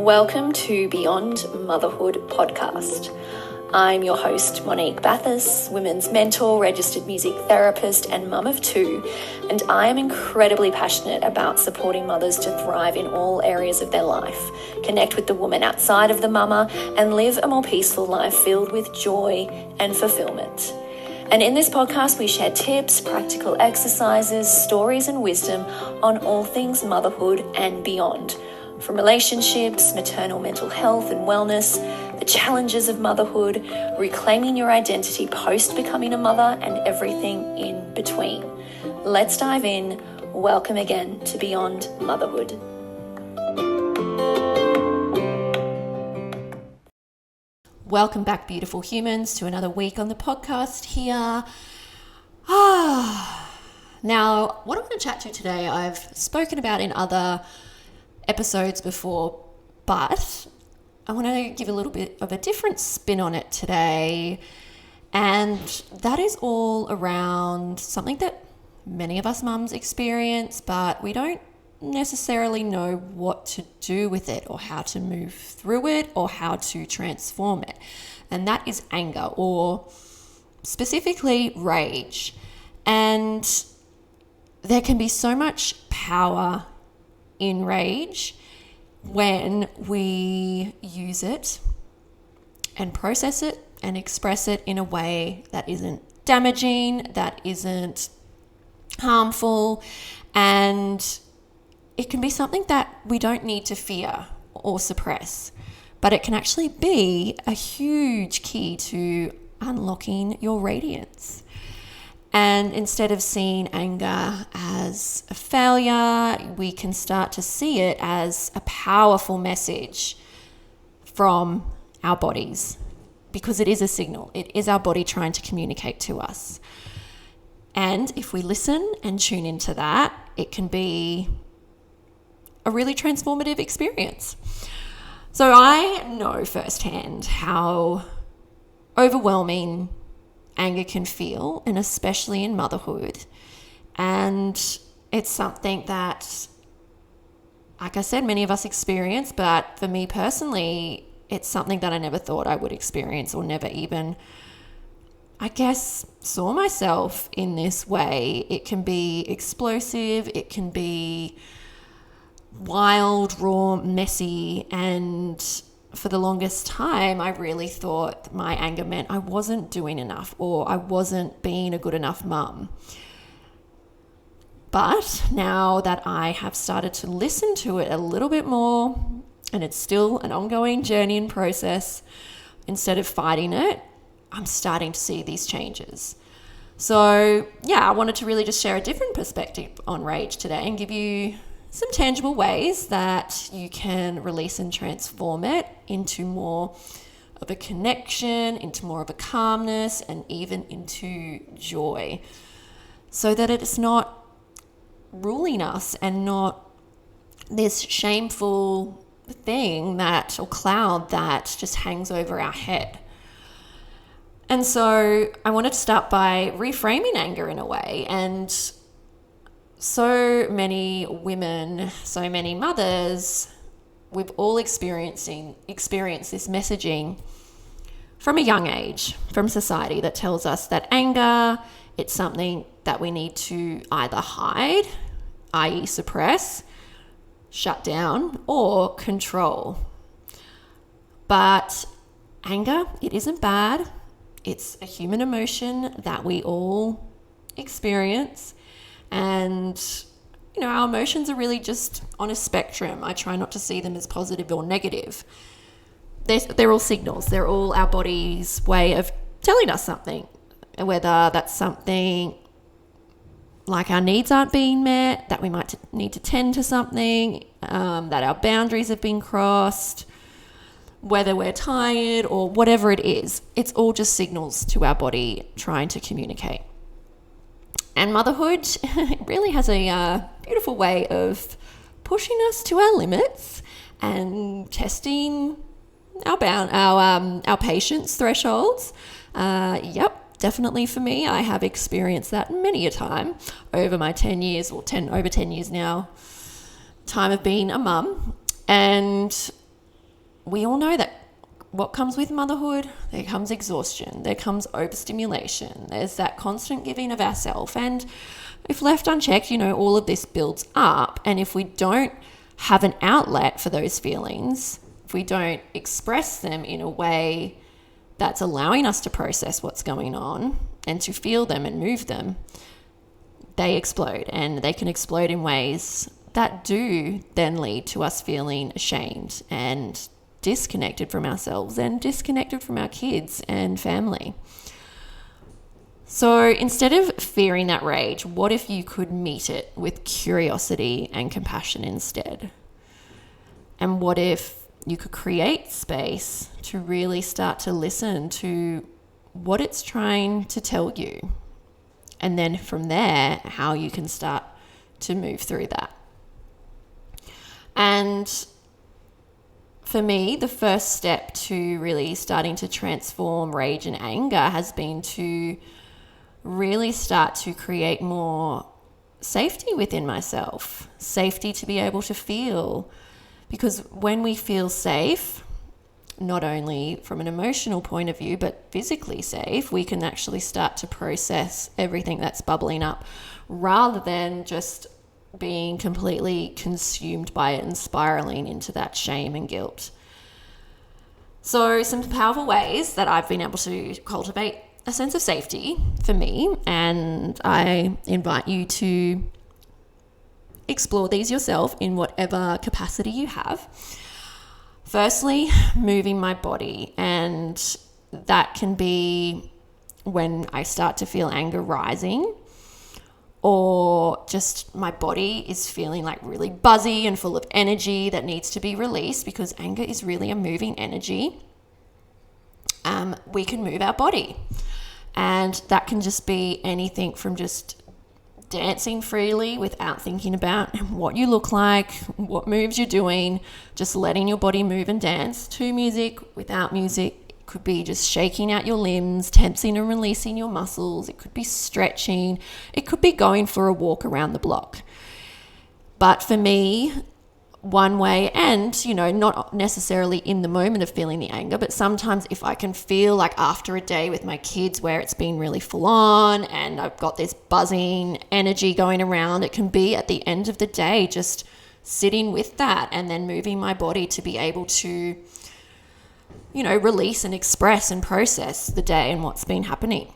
Welcome to Beyond Motherhood podcast. I'm your host, Monique Bathurst, women's mentor, registered music therapist, and mum of two, and I am incredibly passionate about supporting mothers to thrive in all areas of their life, connect with the woman outside of the mama, and live a more peaceful life filled with joy and fulfillment. And in this podcast, we share tips, practical exercises, stories, and wisdom on all things motherhood and beyond. From relationships, maternal mental health and wellness, the challenges of motherhood, reclaiming your identity post becoming a mother, and everything in between. Let's dive in. Welcome again to Beyond Motherhood. Welcome back, beautiful humans, to another week on the podcast here. Now, what I want to chat to today, I've spoken about in other episodes before, but I want to give a little bit of a different spin on it today, and that is all around something that many of us mums experience, but we don't necessarily know what to do with it or how to move through it or how to transform it, and that is anger, or specifically rage. And there can be so much power in rage when we use it and process it and express it in a way that isn't damaging, that isn't harmful, and it can be something that we don't need to fear or suppress, but it can actually be a huge key to unlocking your radiance. And instead of seeing anger as a failure, we can start to see it as a powerful message from our bodies, because it is a signal. It is our body trying to communicate to us. And if we listen and tune into that, it can be a really transformative experience. So I know firsthand how overwhelming anger can feel, and especially in motherhood. And it's something that, like I said, many of us experience, but for me personally, it's something that I never thought I would experience, or never even, I guess, saw myself in this way. It can be explosive, it can be wild, raw, messy, and for the longest time, I really thought my anger meant I wasn't doing enough, or I wasn't being a good enough mum. But now that I have started to listen to it a little bit more, and it's still an ongoing journey and process, instead of fighting it, I'm starting to see these changes. So yeah, I wanted to really just share a different perspective on rage today and give you some tangible ways that you can release and transform it into more of a connection, into more of a calmness, and even into joy, so that it's not ruling us and not this shameful thing that, or cloud that just hangs over our head. And so I wanted to start by reframing anger in a way. And so many women, so many mothers, we've all experienced this messaging from a young age, from society, that tells us that anger, it's something that we need to either hide, i.e. suppress, shut down, or control. But anger, it isn't bad. It's a human emotion that we all experience. And, you know, our emotions are really just on a spectrum. I try not to see them as positive or negative. They're all signals. They're all our body's way of telling us something, whether that's something like our needs aren't being met, that we might need to tend to something, that our boundaries have been crossed, whether we're tired or whatever it is. It's all just signals to our body trying to communicate. And motherhood really has a beautiful way of pushing us to our limits and testing our patience thresholds. Definitely for me, I have experienced that many a time over my 10 years, or 10 years now, time of being a mum. And we all know that what comes with motherhood, there comes exhaustion, there comes overstimulation, there's that constant giving of ourselves. And if left unchecked, all of this builds up. And if we don't have an outlet for those feelings, if we don't express them in a way that's allowing us to process what's going on and to feel them and move them, they explode. And they can explode in ways that do then lead to us feeling ashamed and disconnected from ourselves and disconnected from our kids and family. So instead of fearing that rage, what if you could meet it with curiosity and compassion instead? And what if you could create space to really start to listen to what it's trying to tell you? And then from there, how you can start to move through that. And for me, the first step to really starting to transform rage and anger has been to really start to create more safety within myself, safety to be able to feel. Because when we feel safe, not only from an emotional point of view, but physically safe, we can actually start to process everything that's bubbling up rather than just being completely consumed by it and spiraling into that shame and guilt. So some powerful ways that I've been able to cultivate a sense of safety for me, and I invite you to explore these yourself in whatever capacity you have. Firstly, moving my body, and that can be when I start to feel anger rising, or just my body is feeling like really buzzy and full of energy that needs to be released, because anger is really a moving energy. We can move our body, and that can just be anything from just dancing freely without thinking about what you look like, what moves you're doing, just letting your body move and dance, to music, without music. Could be just shaking out your limbs, tensing and releasing your muscles. It could be stretching. It could be going for a walk around the block. But for me, one way, and not necessarily in the moment of feeling the anger, but sometimes if I can feel like after a day with my kids where it's been really full on and I've got this buzzing energy going around, it can be at the end of the day just sitting with that and then moving my body to be able to release and express and process the day and what's been happening.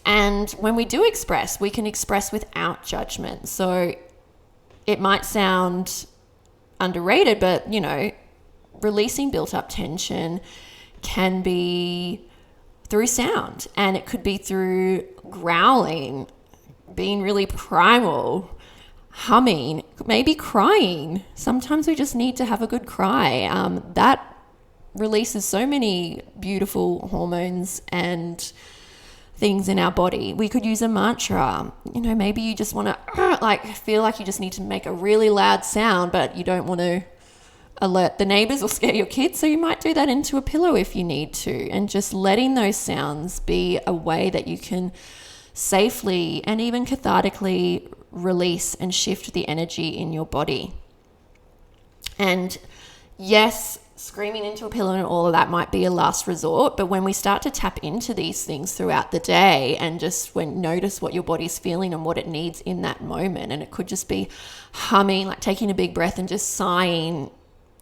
And when we do express, we can express without judgment. So it might sound underrated, but, releasing built up tension can be through sound, and it could be through growling, being really primal, humming, maybe crying. Sometimes we just need to have a good cry. That releases so many beautiful hormones and things in our body. We could use a mantra. Maybe you just want to feel like you just need to make a really loud sound, but you don't want to alert the neighbors or scare your kids. So you might do that into a pillow if you need to, and just letting those sounds be a way that you can safely and even cathartically release and shift the energy in your body. And yes, screaming into a pillow and all of that might be a last resort, but when we start to tap into these things throughout the day and just notice what your body's feeling and what it needs in that moment, and it could just be humming, like taking a big breath and just sighing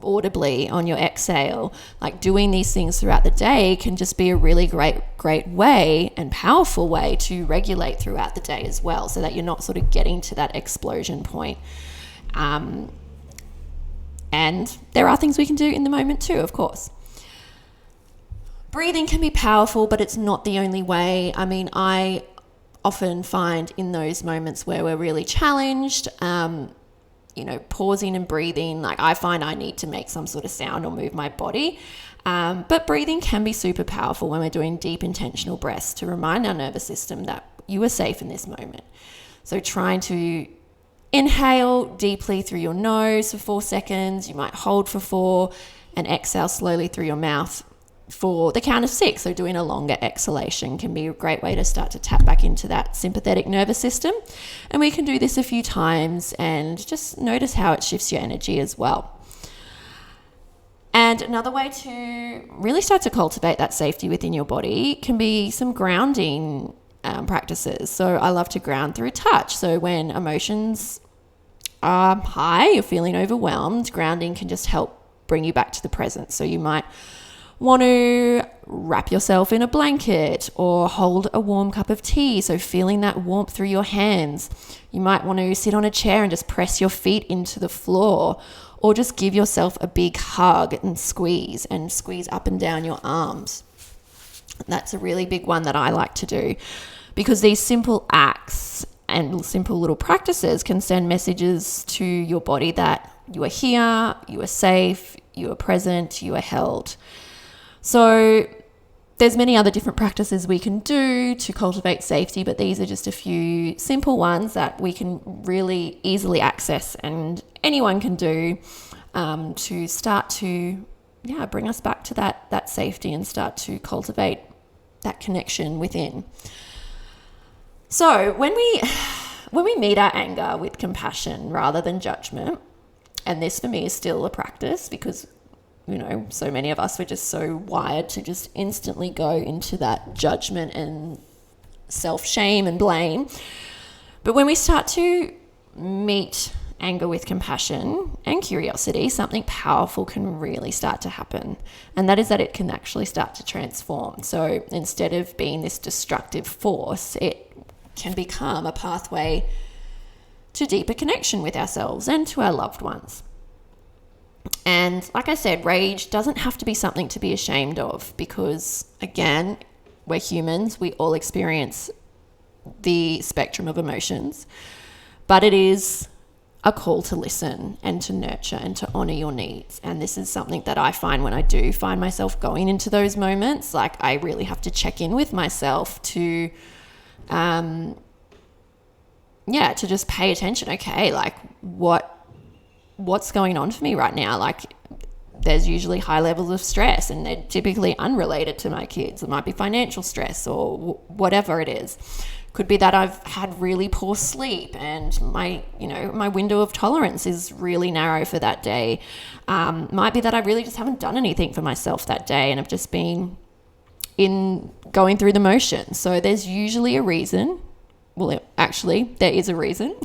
audibly on your exhale, like doing these things throughout the day can just be a really great way and powerful way to regulate throughout the day as well, so that you're not sort of getting to that explosion point. And there are things we can do in the moment too, of course. Breathing can be powerful, but it's not the only way. I often find in those moments where we're really challenged, pausing and breathing, like I find I need to make some sort of sound or move my body. But breathing can be super powerful when we're doing deep intentional breaths to remind our nervous system that you are safe in this moment. So trying to inhale deeply through your nose for 4 seconds. You might hold for 4 and exhale slowly through your mouth for the count of 6. So doing a longer exhalation can be a great way to start to tap back into that sympathetic nervous system. And we can do this a few times and just notice how it shifts your energy as well. And And another way to really start to cultivate that safety within your body can be some grounding practices. So I love to ground through touch. So when emotions are high, you're feeling overwhelmed, grounding can just help bring you back to the present. So you might want to wrap yourself in a blanket or hold a warm cup of tea, so feeling that warmth through your hands. You might want to sit on a chair and just press your feet into the floor, or just give yourself a big hug and squeeze up and down your arms. That's a really big one that I like to do, because these simple acts and simple little practices can send messages to your body that you are here, you are safe, you are present, you are held. So there's many other different practices we can do to cultivate safety, but these are just a few simple ones that we can really easily access and anyone can do to start to bring us back to that safety and start to cultivate that connection within. So when we meet our anger with compassion rather than judgment, and this for me is still a practice because so many of us were just so wired to just instantly go into that judgment and self-shame and blame. But when we start to meet anger with compassion and curiosity, something powerful can really start to happen. And that is that it can actually start to transform. So instead of being this destructive force, it can become a pathway to deeper connection with ourselves and to our loved ones. And like I said, rage doesn't have to be something to be ashamed of, because again, we're humans, we all experience the spectrum of emotions, but it is a call to listen and to nurture and to honor your needs. And this is something that I find when I do find myself going into those moments, like I really have to check in with myself to just pay attention. Okay, like what's going on for me right now? Like there's usually high levels of stress, and they're typically unrelated to my kids. It might be financial stress or whatever it is. Could be that I've had really poor sleep and my window of tolerance is really narrow for that day. Might be that I really just haven't done anything for myself that day and I've just been going through the motions. So there's usually a reason. Well, actually, there is a reason.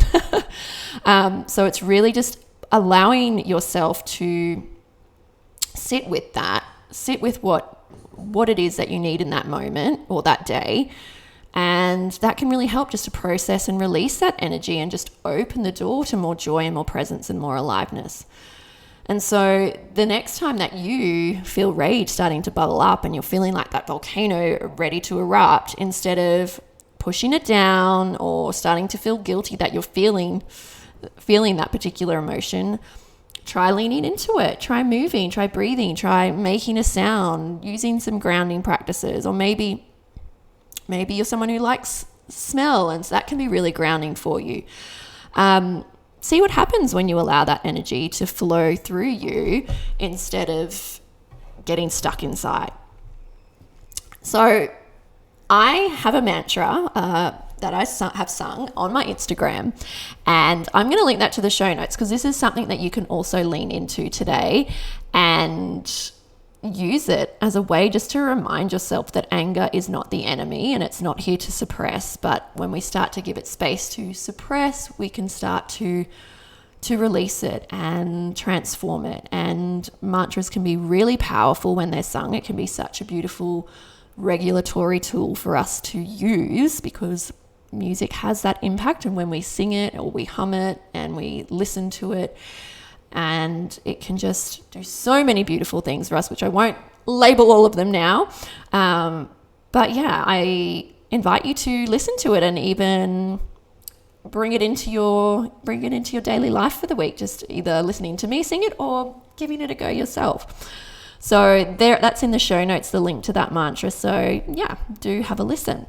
So it's really just allowing yourself to sit with what it is that you need in that moment or that day. And that can really help just to process and release that energy and just open the door to more joy and more presence and more aliveness. And so the next time that you feel rage starting to bubble up and you're feeling like that volcano ready to erupt, instead of pushing it down or starting to feel guilty that you're feeling that particular emotion, try leaning into it, try moving, try breathing, try making a sound, using some grounding practices, or maybe you're someone who likes smell, and so that can be really grounding for you. See what happens when you allow that energy to flow through you instead of getting stuck inside. So I have a mantra that I have sung on my Instagram, and I'm going to link that to the show notes, because this is something that you can also lean into today and use it as a way just to remind yourself that anger is not the enemy and it's not here to suppress. But when we start to give it space to suppress, we can start to release it and transform it. And mantras can be really powerful when they're sung. It can be such a beautiful regulatory tool for us to use, because music has that impact, and when we sing it or we hum it and we listen to it, and it can just do so many beautiful things for us, which I won't label all of them now. But yeah, I invite you to listen to it and even bring it into your daily life for the week, just either listening to me sing it or giving it a go yourself. So that's in the show notes, the link to that mantra. So yeah, do have a listen.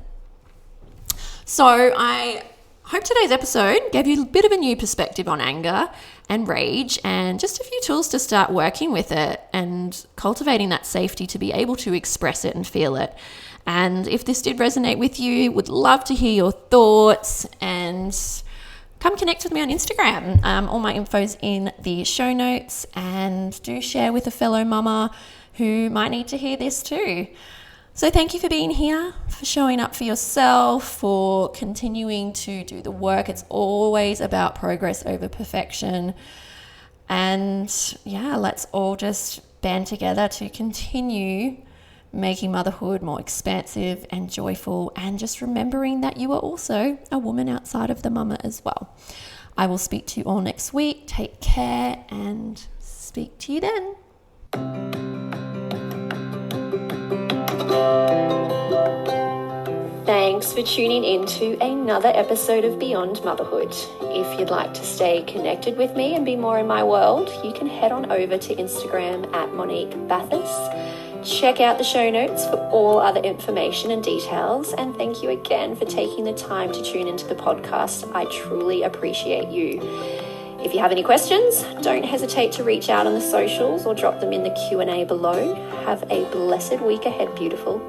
So I hope today's episode gave you a bit of a new perspective on anger and rage, and just a few tools to start working with it and cultivating that safety to be able to express it and feel it. And if this did resonate with you, would love to hear your thoughts and come connect with me on Instagram. All my info's in the show notes, and do share with a fellow mama who might need to hear this too. So thank you for being here, for showing up for yourself, for continuing to do the work. It's always about progress over perfection. And yeah, let's all just band together to continue making motherhood more expansive and joyful, and just remembering that you are also a woman outside of the mama as well. I will speak to you all next week. Take care and speak to you then. Thanks for tuning in to another episode of Beyond Motherhood. If you'd like to stay connected with me and be more in my world, you can head on over to Instagram at Monique Bathurst. Check out the show notes for all other information and details. And thank you again for taking the time to tune into the podcast. I truly appreciate you. If you have any questions, don't hesitate to reach out on the socials or drop them in the Q&A below. Have a blessed week ahead, beautiful.